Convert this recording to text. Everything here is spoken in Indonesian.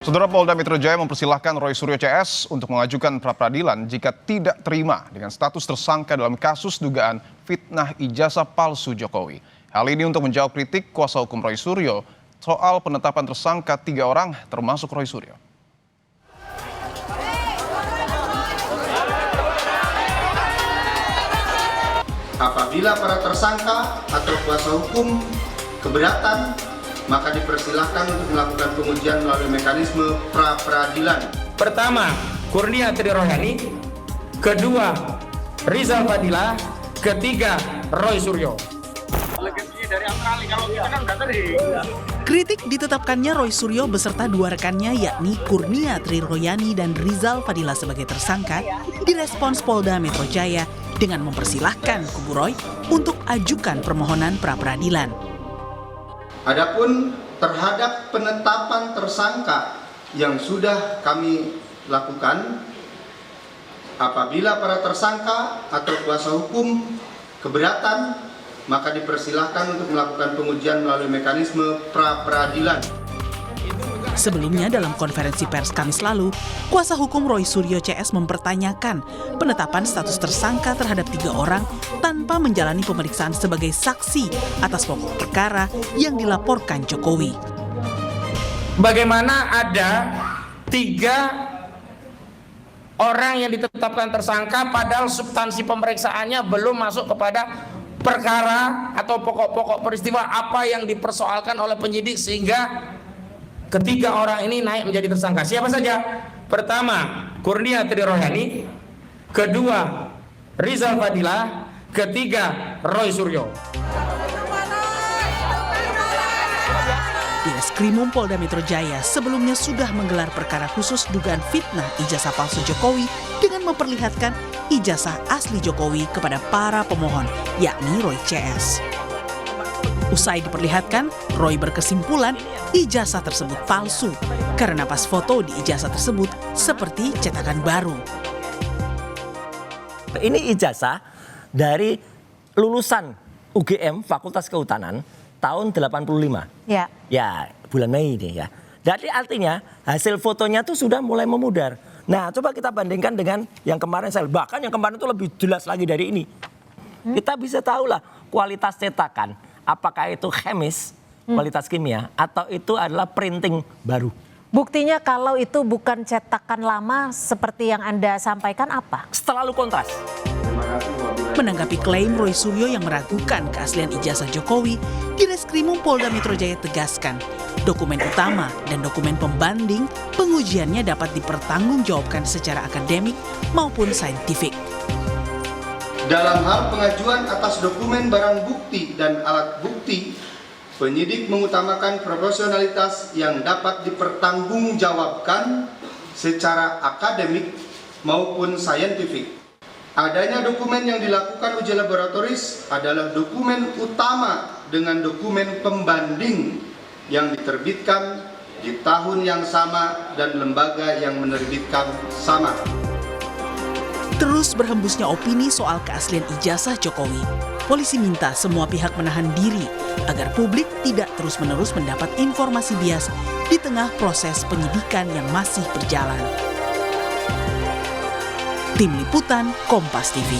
Saudara, Polda Metro Jaya mempersilahkan Roy Suryo CS untuk mengajukan pra-peradilan jika tidak terima dengan status tersangka dalam kasus dugaan fitnah ijazah palsu Jokowi. Hal ini untuk menjawab kritik kuasa hukum Roy Suryo soal penetapan tersangka 3 orang termasuk Roy Suryo. Apabila para tersangka atau kuasa hukum keberatan, maka dipersilahkan untuk melakukan pengujian melalui mekanisme pra-peradilan. Pertama, Kurnia Tri Rohani. Kedua, Rizal Fadila. Ketiga, Roy Suryo. Kritik ditetapkannya Roy Suryo beserta 2 rekannya yakni Kurnia Tri Rohani dan Rizal Fadila sebagai tersangka direspons Polda Metro Jaya dengan mempersilahkan kubu Roy untuk ajukan permohonan pra-peradilan. Adapun terhadap penetapan tersangka yang sudah kami lakukan, apabila para tersangka atau kuasa hukum keberatan, maka dipersilahkan untuk melakukan pengujian melalui mekanisme pra-peradilan. Sebelumnya dalam konferensi pers Kamis lalu, kuasa hukum Roy Suryo CS mempertanyakan penetapan status tersangka terhadap 3 orang tanpa menjalani pemeriksaan sebagai saksi atas pokok perkara yang dilaporkan Jokowi. Bagaimana ada 3 orang yang ditetapkan tersangka padahal substansi pemeriksaannya belum masuk kepada perkara atau pokok-pokok peristiwa apa yang dipersoalkan oleh penyidik sehingga ketiga orang ini naik menjadi tersangka. Siapa saja? Pertama, Kurnia Tri Rohani. Kedua, Rizal Fadila. Ketiga, Roy Suryo. Direskrimum Polda Metro Jaya sebelumnya sudah menggelar perkara khusus dugaan fitnah ijazah palsu Jokowi dengan memperlihatkan ijazah asli Jokowi kepada para pemohon, yakni Roy CS. Usai diperlihatkan, Roy berkesimpulan ijazah tersebut palsu karena pas foto di ijazah tersebut seperti cetakan baru. Ini ijazah dari lulusan UGM Fakultas Kehutanan tahun 85. Ya, bulan Mei ini ya. Jadi artinya hasil fotonya tuh sudah mulai memudar. Nah, coba kita bandingkan dengan yang kemarin bahkan yang kemarin itu lebih jelas lagi dari ini. Kita bisa tahulah kualitas cetakan, apakah itu chemis, kualitas kimia, atau itu adalah printing baru. Buktinya kalau itu bukan cetakan lama seperti yang Anda sampaikan apa? Terlalu kontras. Menanggapi klaim Roy Suryo yang meragukan keaslian ijazah Jokowi, Direskrimum Polda Metro Jaya tegaskan, dokumen utama dan dokumen pembanding pengujiannya dapat dipertanggungjawabkan secara akademik maupun saintifik. Dalam hal pengajuan atas dokumen barang bukti dan alat bukti, penyidik mengutamakan profesionalitas yang dapat dipertanggungjawabkan secara akademik maupun saintifik. Adanya dokumen yang dilakukan uji laboratoris adalah dokumen utama dengan dokumen pembanding yang diterbitkan di tahun yang sama dan lembaga yang menerbitkan sama. Terus berhembusnya opini soal keaslian ijazah Jokowi, polisi minta semua pihak menahan diri agar publik tidak terus-menerus mendapat informasi bias di tengah proses penyidikan yang masih berjalan. Tim Liputan Kompas TV.